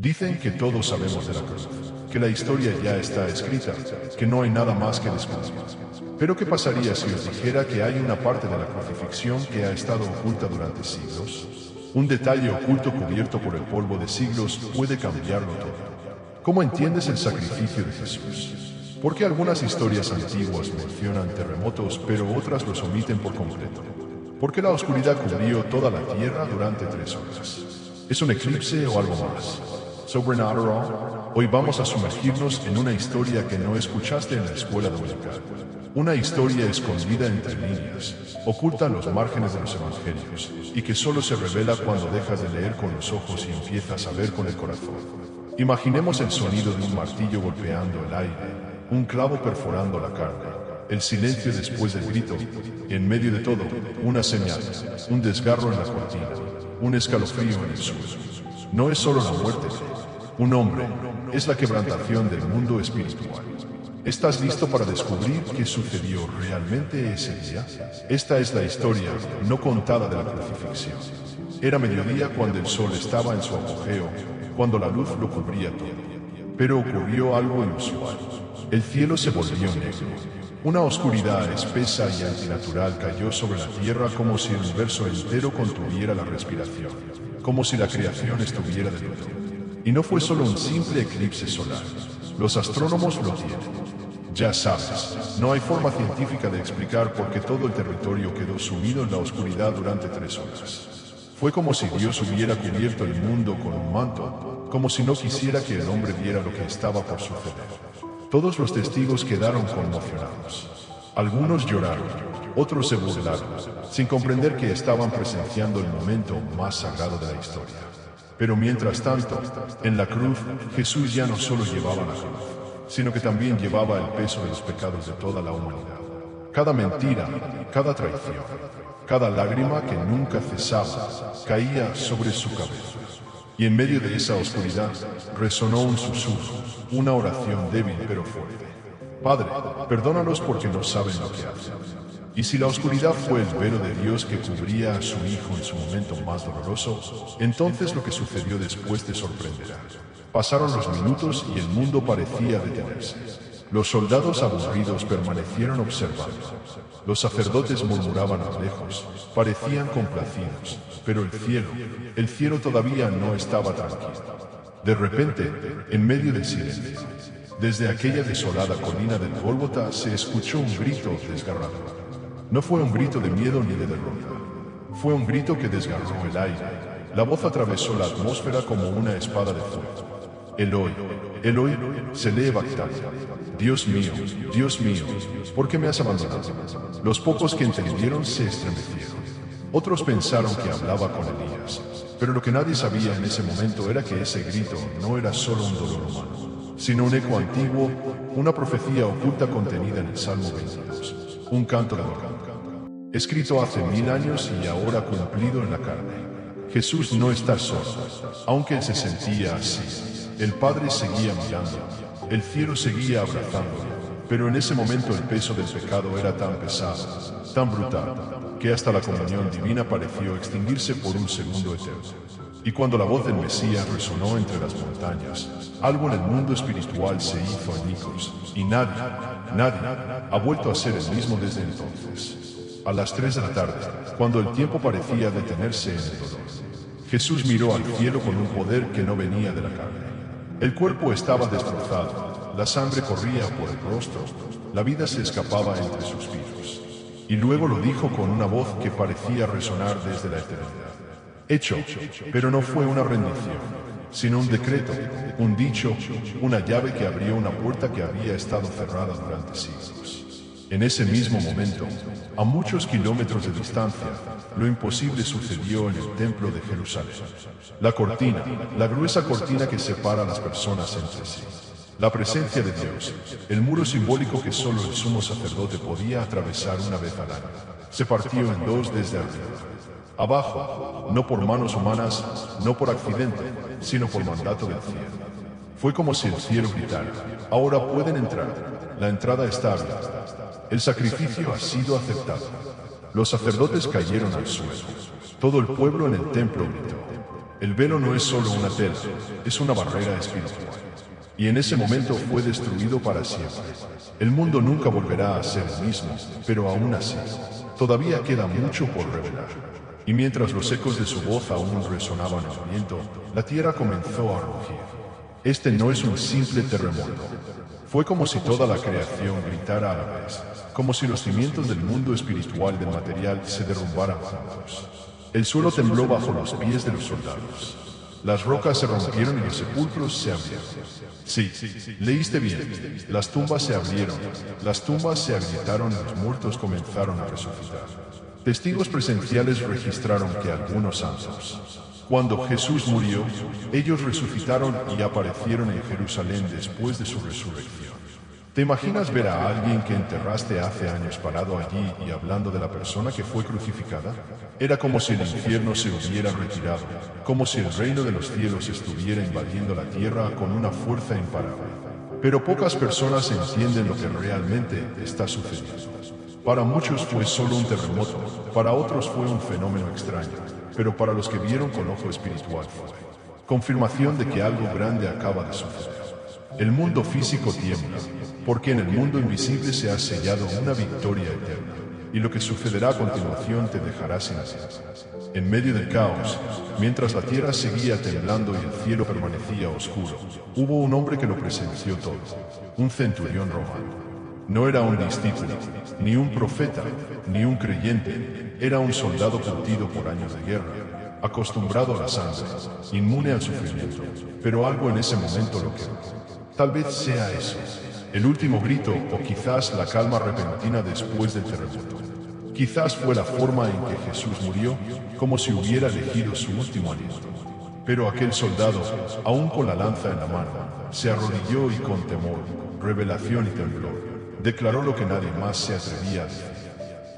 Dicen que todos sabemos de la cruz, que la historia ya está escrita, que no hay nada más que descubrir. Pero ¿qué pasaría si os dijera que hay una parte de la crucifixión que ha estado oculta durante siglos? Un detalle oculto cubierto por el polvo de siglos puede cambiarlo todo. ¿Cómo entiendes el sacrificio de Jesús? Porque algunas historias antiguas mencionan terremotos, pero otras los omiten por completo. ¿Por qué la oscuridad cubrió toda la tierra durante 3 horas? ¿Es un eclipse o algo más? Sobrenatural. Hoy vamos a sumergirnos en una historia que no escuchaste en la escuela dominical. Una historia escondida entre líneas, oculta en los márgenes de los evangelios, y que solo se revela cuando dejas de leer con los ojos y empiezas a ver con el corazón. Imaginemos el sonido de un martillo golpeando el aire, un clavo perforando la carne, el silencio después del grito, y en medio de todo, una señal, un desgarro en la cortina, un escalofrío en el suelo. No es solo la muerte, un hombre, es la quebrantación del mundo espiritual. ¿Estás listo para descubrir qué sucedió realmente ese día? Esta es la historia no contada de la crucifixión. Era mediodía cuando el sol estaba en su apogeo, cuando la luz lo cubría todo. Pero ocurrió algo inusual. El cielo se volvió negro. Una oscuridad espesa y antinatural cayó sobre la tierra como si el universo entero contuviera la respiración, como si la creación estuviera de luto. Y no fue solo un simple eclipse solar. Los astrónomos lo tienen. Ya sabes, no hay forma científica de explicar por qué todo el territorio quedó sumido en la oscuridad durante 3 horas. Fue como si Dios hubiera cubierto el mundo con un manto, como si no quisiera que el hombre viera lo que estaba por suceder. Todos los testigos quedaron conmocionados. Algunos lloraron, otros se burlaron, sin comprender que estaban presenciando el momento más sagrado de la historia. Pero mientras tanto, en la cruz, Jesús ya no solo llevaba la cruz, sino que también llevaba el peso de los pecados de toda la humanidad. Cada mentira, cada traición, cada lágrima que nunca cesaba, caía sobre su cabeza. Y en medio de esa oscuridad, resonó un susurro, una oración débil pero fuerte. Padre, perdónalos porque no saben lo que hacen. Y si la oscuridad fue el velo de Dios que cubría a su Hijo en su momento más doloroso, entonces lo que sucedió después te sorprenderá. Pasaron los minutos y el mundo parecía detenerse. Los soldados aburridos permanecieron observando. Los sacerdotes murmuraban a lo lejos, parecían complacidos, pero el cielo todavía no estaba tranquilo. De repente, en medio del silencio, desde aquella desolada colina del Gólgota se escuchó un grito desgarrador. No fue un grito de miedo ni de derrota. Fue un grito que desgarró el aire. La voz atravesó la atmósfera como una espada de fuego. Eloi, Eloi, se lee Bactania. Dios mío, ¿por qué me has abandonado? Los pocos que entendieron se estremecieron. Otros pensaron que hablaba con Elías. Pero lo que nadie sabía en ese momento era que ese grito no era solo un dolor humano, sino un eco antiguo, una profecía oculta contenida en el Salmo 22. Un canto de dolor, escrito hace 1000 años y ahora cumplido en la carne. Jesús no está solo, aunque él se sentía así. El Padre seguía mirando, el cielo seguía abrazándolo, pero en ese momento el peso del pecado era tan pesado, tan brutal, que hasta la comunión divina pareció extinguirse por un segundo eterno. Y cuando la voz del Mesías resonó entre las montañas, algo en el mundo espiritual se hizo añicos, y nadie ha vuelto a ser el mismo desde entonces. A las 3 de la tarde, cuando el tiempo parecía detenerse en el dolor, Jesús miró al cielo con un poder que no venía de la carne. El cuerpo estaba destrozado, la sangre corría por el rostro, la vida se escapaba entre suspiros. Y luego lo dijo con una voz que parecía resonar desde la eternidad. Hecho, pero no fue una rendición, sino un decreto, un dicho, una llave que abrió una puerta que había estado cerrada durante siglos. En ese mismo momento, a muchos kilómetros de distancia, lo imposible sucedió en el templo de Jerusalén. La cortina, la gruesa cortina que separa a las personas entre sí. La presencia de Dios, el muro simbólico que solo el sumo sacerdote podía atravesar una vez al año, se partió en 2 desde arriba. Abajo, no por manos humanas, no por accidente, sino por mandato del cielo. Fue como si el cielo gritara: ahora pueden entrar, la entrada está abierta. El sacrificio ha sido aceptado. Los sacerdotes cayeron al suelo. Todo el pueblo en el templo gritó. El velo no es solo una tela, es una barrera espiritual. Y en ese momento fue destruido para siempre. El mundo nunca volverá a ser el mismo, pero aún así, todavía queda mucho por revelar. Y mientras los ecos de su voz aún resonaban en el viento, la tierra comenzó a rugir. Este no es un simple terremoto. Fue como si toda la creación gritara a la vez, como si los cimientos del mundo espiritual del material se derrumbaran juntos. El suelo tembló bajo los pies de los soldados. Las rocas se rompieron y los sepulcros se abrieron. Sí, leíste bien. Las tumbas se abrieron, las tumbas se agrietaron y los muertos comenzaron a resucitar. Testigos presenciales registraron que algunos santos, cuando Jesús murió, ellos resucitaron y aparecieron en Jerusalén después de su resurrección. ¿Te imaginas ver a alguien que enterraste hace años parado allí y hablando de la persona que fue crucificada? Era como si el infierno se hubiera retirado, como si el reino de los cielos estuviera invadiendo la tierra con una fuerza imparable. Pero pocas personas entienden lo que realmente está sucediendo. Para muchos fue solo un terremoto, para otros fue un fenómeno extraño, pero para los que vieron con ojo espiritual fue confirmación de que algo grande acaba de suceder. El mundo físico tiembla, porque en el mundo invisible se ha sellado una victoria eterna, y lo que sucederá a continuación te dejará sin aliento. En medio del caos, mientras la tierra seguía temblando y el cielo permanecía oscuro, hubo un hombre que lo presenció todo, un centurión romano. No era un discípulo, ni un profeta, ni un creyente, era un soldado curtido por años de guerra, acostumbrado a la sangre, inmune al sufrimiento, pero algo en ese momento lo quedó. Tal vez sea eso, el último grito o quizás la calma repentina después del terremoto. Quizás fue la forma en que Jesús murió, como si hubiera elegido su último aliento. Pero aquel soldado, aún con la lanza en la mano, se arrodilló y con temor, revelación y temblor, declaró lo que nadie más se atrevía a decir.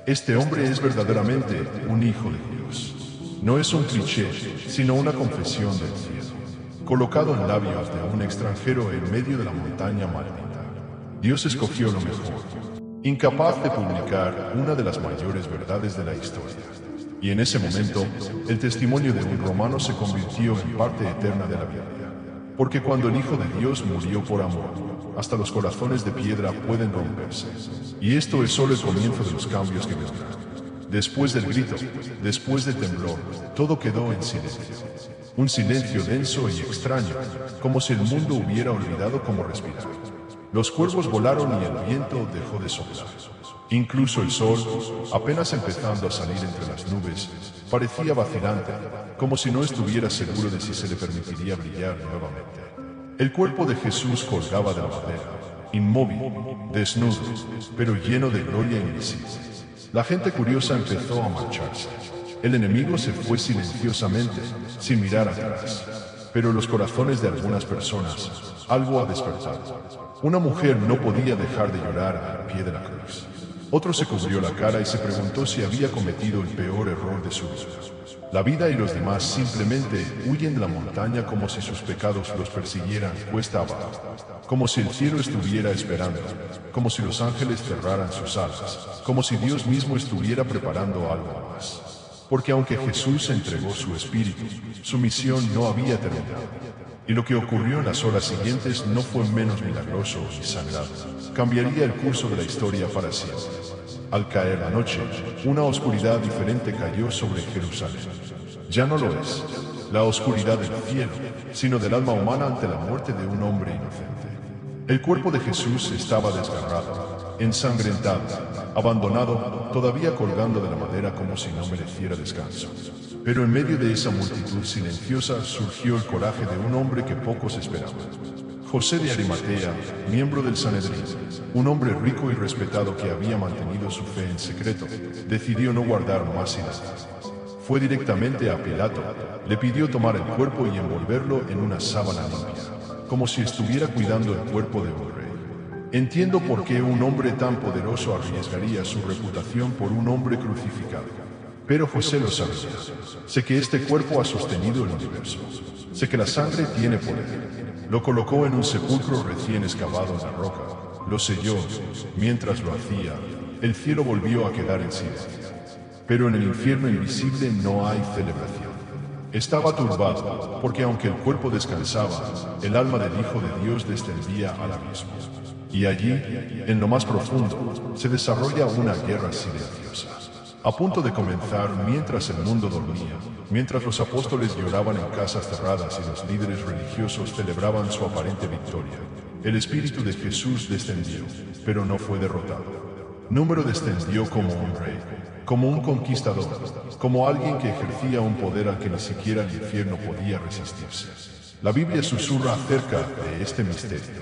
Este hombre es verdaderamente un hijo de Dios. No es un cliché, sino una confesión del cielo, colocado en labios de un extranjero en medio de la montaña maldita. Dios escogió lo mejor, incapaz de publicar una de las mayores verdades de la historia. Y en ese momento, el testimonio de un romano se convirtió en parte eterna de la Biblia. Porque cuando el Hijo de Dios murió por amor, hasta los corazones de piedra pueden romperse. Y esto es solo el comienzo de los cambios que vendrán. Después del grito, después del temblor, todo quedó en silencio. Un silencio denso y extraño, como si el mundo hubiera olvidado cómo respirar. Los cuervos volaron y el viento dejó de soplar. Incluso el sol, apenas empezando a salir entre las nubes, parecía vacilante, como si no estuviera seguro de si se le permitiría brillar nuevamente. El cuerpo de Jesús colgaba de la madera, inmóvil, desnudo, pero lleno de gloria invisible. La gente curiosa empezó a marcharse. El enemigo se fue silenciosamente, sin mirar atrás. Pero en los corazones de algunas personas, algo ha despertado. Una mujer no podía dejar de llorar al pie de la cruz. Otro se cubrió la cara y se preguntó si había cometido el peor error de su vida. La vida y los demás simplemente huyen de la montaña como si sus pecados los persiguieran cuesta abajo, como si el cielo estuviera esperando, como si los ángeles cerraran sus alas, como si Dios mismo estuviera preparando algo más. Porque aunque Jesús entregó su espíritu, su misión no había terminado. Y lo que ocurrió en las horas siguientes no fue menos milagroso y sagrado. Cambiaría el curso de la historia para siempre. Al caer la noche, una oscuridad diferente cayó sobre Jerusalén. Ya no lo es la oscuridad del cielo, sino del alma humana ante la muerte de un hombre inocente. El cuerpo de Jesús estaba desgarrado, ensangrentado, abandonado, todavía colgando de la madera como si no mereciera descanso. Pero en medio de esa multitud silenciosa surgió el coraje de un hombre que pocos esperaban. José de Arimatea, miembro del Sanedrín, un hombre rico y respetado que había mantenido su fe en secreto, decidió no guardar más silencio. Fue directamente a Pilato, le pidió tomar el cuerpo y envolverlo en una sábana limpia, como si estuviera cuidando el cuerpo de un rey. Entiendo por qué un hombre tan poderoso arriesgaría su reputación por un hombre crucificado. Pero José lo sabía. Sé que este cuerpo ha sostenido el universo. Sé que la sangre tiene poder. Lo colocó en un sepulcro recién excavado en la roca. Lo selló. Mientras lo hacía, el cielo volvió a quedar en silencio. Pero en el infierno invisible no hay celebración. Estaba turbado, porque aunque el cuerpo descansaba, el alma del Hijo de Dios descendía al abismo. Y allí, en lo más profundo, se desarrolla una guerra silenciosa. A punto de comenzar mientras el mundo dormía, mientras los apóstoles lloraban en casas cerradas y los líderes religiosos celebraban su aparente victoria, el Espíritu de Jesús descendió, pero no fue derrotado. Número descendió como un rey, como un conquistador, como alguien que ejercía un poder al que ni siquiera el infierno podía resistirse. La Biblia susurra acerca de este misterio.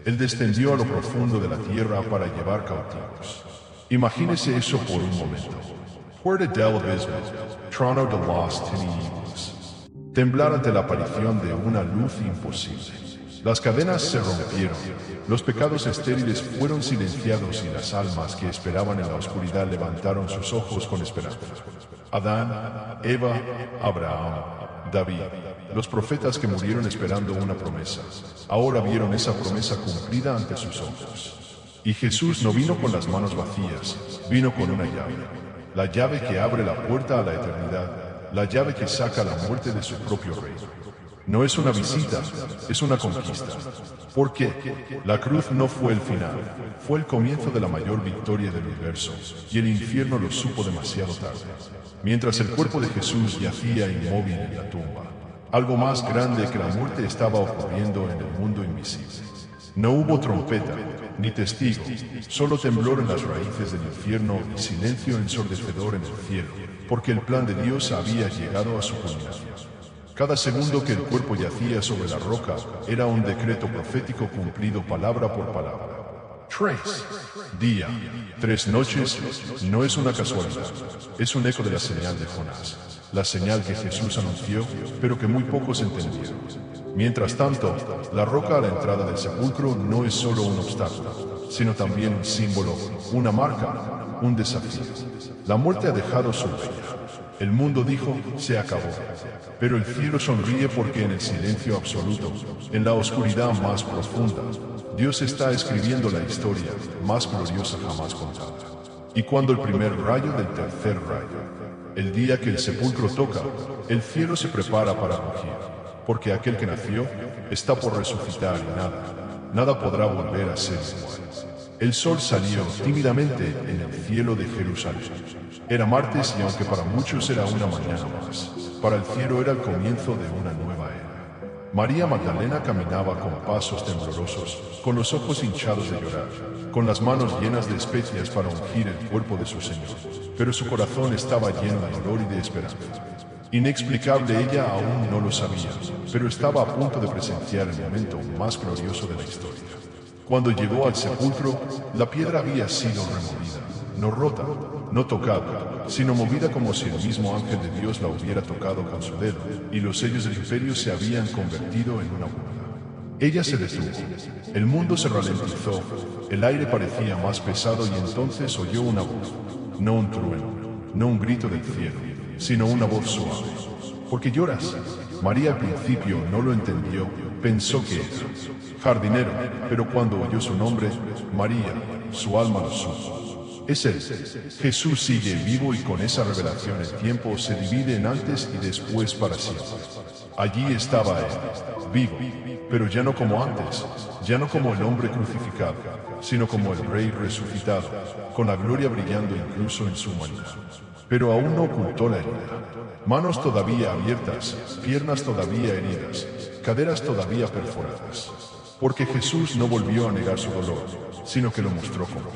Él descendió a lo profundo de la tierra para llevar cautivos. Imagínese eso por un momento. Puerta del abismo, trono de los tinieblas. Temblar ante la aparición de una luz imposible. Las cadenas se rompieron, los pecados estériles fueron silenciados y las almas que esperaban en la oscuridad levantaron sus ojos con esperanza. Adán, Eva, Abraham, David, los profetas que murieron esperando una promesa, ahora vieron esa promesa cumplida ante sus ojos. Y Jesús no vino con las manos vacías, vino con una llave. La llave que abre la puerta a la eternidad, la llave que saca la muerte de su propio reino. No es una visita, es una conquista. Porque la cruz no fue el final, fue el comienzo de la mayor victoria del universo, y el infierno lo supo demasiado tarde. Mientras el cuerpo de Jesús yacía inmóvil en la tumba, algo más grande que la muerte estaba ocurriendo en el mundo invisible. No hubo trompeta, ni testigo, solo temblor en las raíces del infierno y silencio ensordecedor en el cielo, porque el plan de Dios había llegado a su culminación. Cada segundo que el cuerpo yacía sobre la roca era un decreto profético cumplido palabra por palabra. 3 días, 3 noches, no es una casualidad, es un eco de la señal de Jonás, la señal que Jesús anunció, pero que muy pocos entendieron. Mientras tanto, la roca a la entrada del sepulcro no es solo un obstáculo, sino también un símbolo, una marca, un desafío. La muerte ha dejado su huella. El mundo dijo, se acabó. Pero el cielo sonríe porque en el silencio absoluto, en la oscuridad más profunda, Dios está escribiendo la historia más gloriosa jamás contada. Y cuando el primer rayo del tercer rayo, el día que el sepulcro toca, el cielo se prepara para rugir, porque aquel que nació está por resucitar y nada podrá volver a ser igual. El sol salió tímidamente en el cielo de Jerusalén. Era martes y aunque para muchos era una mañana más, para el cielo era el comienzo de una nueva era. María Magdalena caminaba con pasos temblorosos, con los ojos hinchados de llorar, con las manos llenas de especias para ungir el cuerpo de su Señor, pero su corazón estaba lleno de dolor y de esperanza. Inexplicable, ella aún no lo sabía, pero estaba a punto de presenciar el momento más glorioso de la historia. Cuando llegó al sepulcro, la piedra había sido removida, no rota, no tocada, sino movida como si el mismo ángel de Dios la hubiera tocado con su dedo, y los sellos del imperio se habían convertido en una burla. Ella se detuvo, el mundo se ralentizó, el aire parecía más pesado y entonces oyó una voz, no un trueno, no un grito del cielo, sino una voz suave. ¿Por qué lloras? María al principio no lo entendió, pensó que era jardinero, pero cuando oyó su nombre, María, su alma lo supo. Es él. Jesús sigue vivo y con esa revelación el tiempo se divide en antes y después para siempre. Allí estaba él, vivo, pero ya no como antes, ya no como el hombre crucificado, sino como el Rey resucitado, con la gloria brillando incluso en su humanidad. Pero aún no ocultó la herida. Manos todavía abiertas, piernas todavía heridas, caderas todavía perforadas. Porque Jesús no volvió a negar su dolor, sino que lo mostró como.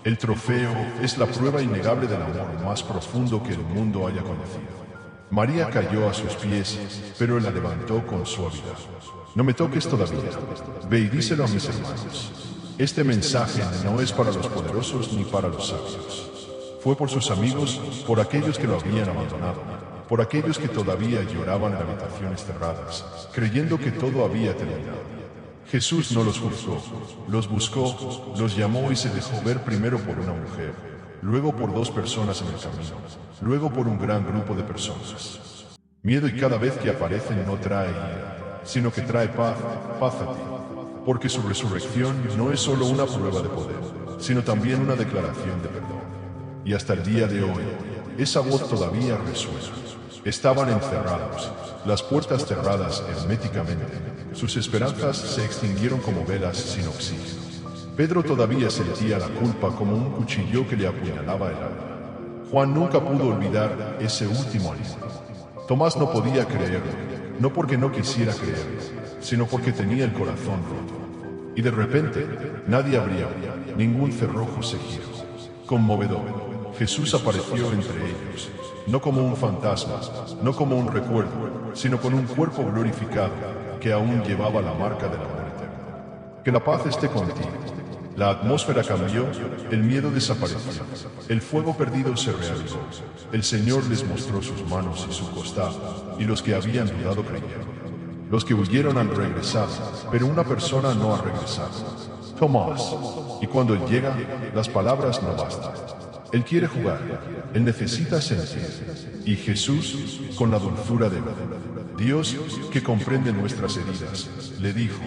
El trofeo es la prueba innegable del amor más profundo que el mundo haya conocido. María cayó a sus pies, pero él la levantó con suavidad. No me toques todavía. Ve y díselo a mis hermanos. Este mensaje no es para los poderosos ni para los sabios. Fue por sus amigos, por aquellos que lo habían abandonado, por aquellos que todavía lloraban en habitaciones cerradas, creyendo que todo había terminado. Jesús no los juzgó, los buscó, los llamó y se dejó ver primero por una mujer, luego por 2 personas en el camino, luego por un gran grupo de personas. Miedo y cada vez que aparecen no trae ira, sino que trae paz, paz a ti. Porque su resurrección no es solo una prueba de poder, sino también una declaración de perdón. Y hasta el día de hoy, esa voz todavía resuena. Estaban encerrados, las puertas cerradas herméticamente. Sus esperanzas se extinguieron como velas sin oxígeno. Pedro todavía sentía la culpa como un cuchillo que le apuñalaba el alma. Juan nunca pudo olvidar ese último aliento. Tomás no podía creerlo, no porque no quisiera creerlo, sino porque tenía el corazón roto. Y de repente, nadie abrió, ningún cerrojo se giró. Conmovedor, Jesús apareció entre ellos, no como un fantasma, no como un recuerdo, sino con un cuerpo glorificado que aún llevaba la marca del amor eterno. Que la paz esté contigo. La atmósfera cambió, el miedo desapareció, el fuego perdido se reavivó. El Señor les mostró sus manos y su costado, y los que habían dudado creyeron. Los que huyeron han regresado, pero una persona no ha regresado. Tomás. Y cuando Él llega, las palabras no bastan. Él quiere jugar, Él necesita sentir. Y Jesús, con la dulzura de Dios, que comprende nuestras heridas, le dijo: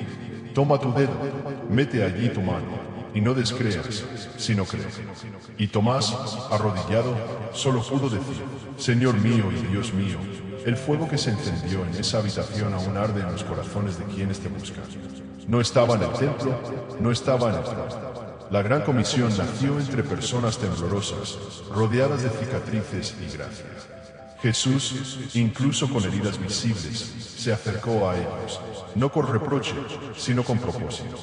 toma tu dedo, mete allí tu mano, y no descreas, sino cree. Y Tomás, arrodillado, solo pudo decir: Señor mío y Dios mío. El fuego que se encendió en esa habitación aún arde en los corazones de quienes te buscan. No estaba en el templo, no estaba en el trono. La gran comisión nació entre personas temblorosas, rodeadas de cicatrices y gracia. Jesús, incluso con heridas visibles, se acercó a ellos, no con reproche, sino con propósito.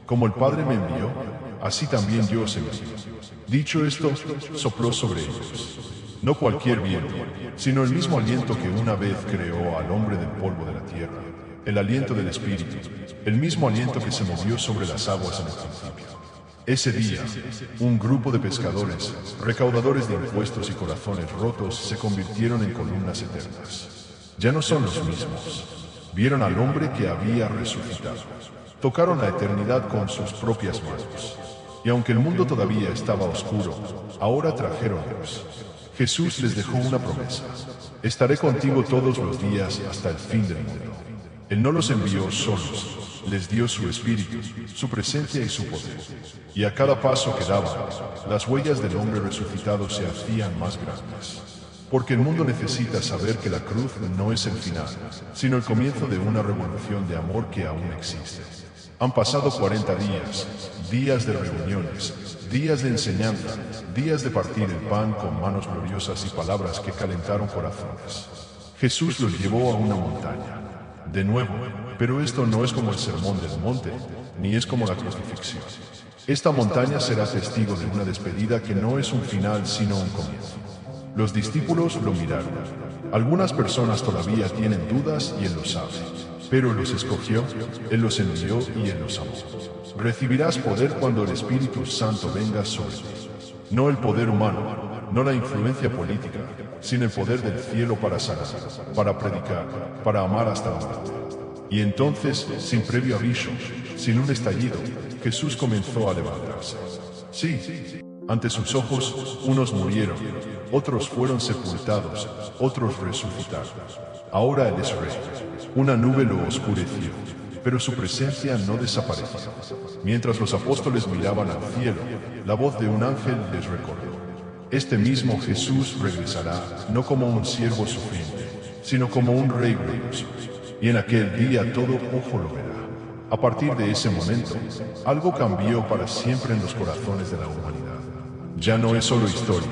Como el Padre me envió, así también yo os envío. Dicho esto, sopló sobre ellos. No cualquier viento, sino el mismo aliento que una vez creó al hombre del polvo de la tierra, el aliento del Espíritu, el mismo aliento que se movió sobre las aguas en el principio. Ese día, un grupo de pescadores, recaudadores de impuestos y corazones rotos se convirtieron en columnas eternas. Ya no son los mismos. Vieron al hombre que había resucitado. Tocaron la eternidad con sus propias manos. Y aunque el mundo todavía estaba oscuro, ahora trajeron luz. Jesús les dejó una promesa: estaré contigo todos los días hasta el fin del mundo. Él no los envió solos, les dio su espíritu, su presencia y su poder. Y a cada paso que daban, las huellas del hombre resucitado se hacían más grandes. Porque el mundo necesita saber que la cruz no es el final, sino el comienzo de una revolución de amor que aún existe. Han pasado 40 días, días de reuniones, días de enseñanza, días de partir el pan con manos gloriosas y palabras que calentaron corazones. Jesús los llevó a una montaña. De nuevo, pero esto no es como el sermón del monte, ni es como la crucifixión. Esta montaña será testigo de una despedida que no es un final, sino un comienzo. Los discípulos lo miraron. Algunas personas todavía tienen dudas y Él lo sabe. Pero Él los escogió, Él los envió y Él los amó. Recibirás poder cuando el Espíritu Santo venga sobre ti. No el poder humano, no la influencia política, sino el poder del cielo para sanar, para predicar, para amar hasta la muerte. Y entonces, sin previo aviso, sin un estallido, Jesús comenzó a levantarse. Sí, ante sus ojos, unos murieron, otros fueron sepultados, otros resucitaron. Ahora Él es Rey. Una nube lo oscureció, pero su presencia no desapareció. Mientras los apóstoles miraban al cielo, la voz de un ángel les recordó: este mismo Jesús regresará, no como un siervo sufriente, sino como un rey glorioso. Y en aquel día todo ojo lo verá. A partir de ese momento, algo cambió para siempre en los corazones de la humanidad. Ya no es solo historia,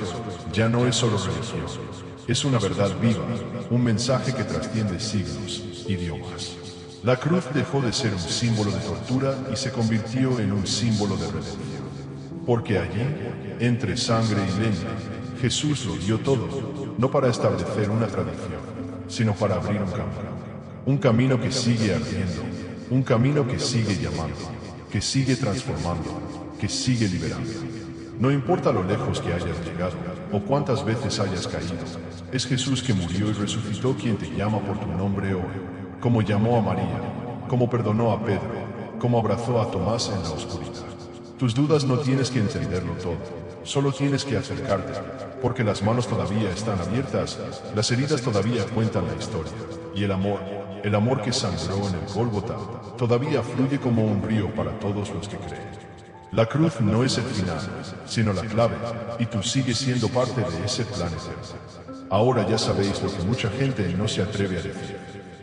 ya no es solo religión. Es una verdad viva, un mensaje que trasciende siglos, idiomas. La cruz dejó de ser un símbolo de tortura y se convirtió en un símbolo de redención. Porque allí, entre sangre y leña, Jesús lo dio todo, no para establecer una tradición, sino para abrir un camino. Un camino que sigue ardiendo, un camino que sigue llamando, que sigue transformando, que sigue liberando. No importa lo lejos que hayas llegado o cuántas veces hayas caído, es Jesús que murió y resucitó quien te llama por tu nombre hoy, como llamó a María, como perdonó a Pedro, como abrazó a Tomás en la oscuridad. Tus dudas no tienes que entenderlo todo, solo tienes que acercarte, porque las manos todavía están abiertas, las heridas todavía cuentan la historia, y el amor que sangró en el Gólgota, todavía fluye como un río para todos los que creen. La cruz no es el final, sino la clave, y tú sigues siendo parte de ese plan eterno. Ahora ya sabéis lo que mucha gente no se atreve a decir.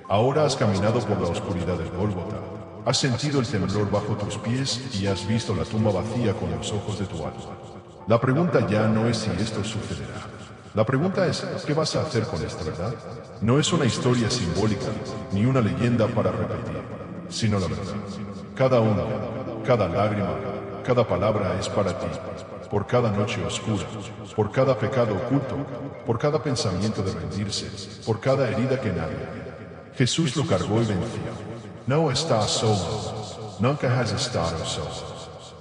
Ahora has caminado por la oscuridad del Gólgota. Has sentido el temblor bajo tus pies y has visto la tumba vacía con los ojos de tu alma. La pregunta ya no es si esto sucederá. La pregunta es, ¿qué vas a hacer con esta verdad? No es una historia simbólica, ni una leyenda para repetir, sino la verdad. Cada uno, cada lágrima, cada palabra es para ti, por cada noche oscura, por cada pecado oculto, por cada pensamiento de rendirse, por cada herida que nadie. Jesús lo cargó y venció. No estás solo, nunca has estado solo.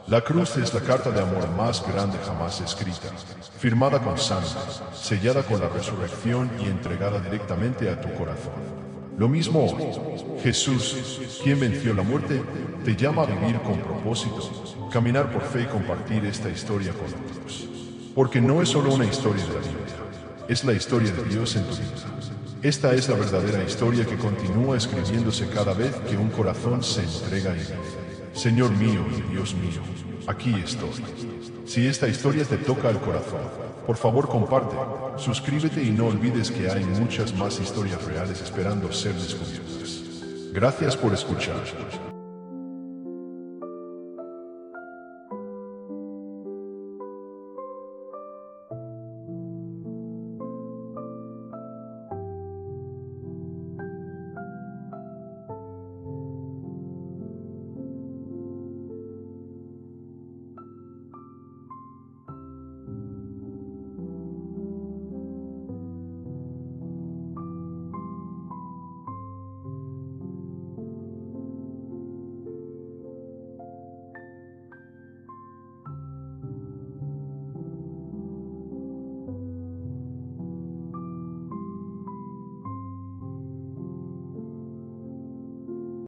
La cruz es la carta de amor más grande jamás escrita, firmada con sangre, sellada con la resurrección y entregada directamente a tu corazón. Lo mismo hoy. Jesús, quien venció la muerte, te llama a vivir con propósito, caminar por fe y compartir esta historia con otros. Porque no es solo una historia de la Biblia, es la historia de Dios en tu vida. Esta es la verdadera historia que continúa escribiéndose cada vez que un corazón se entrega y vive. Señor mío y Dios mío, aquí estoy. Si esta historia te toca el corazón, por favor comparte, suscríbete y no olvides que hay muchas más historias reales esperando ser descubiertas. Gracias por escuchar.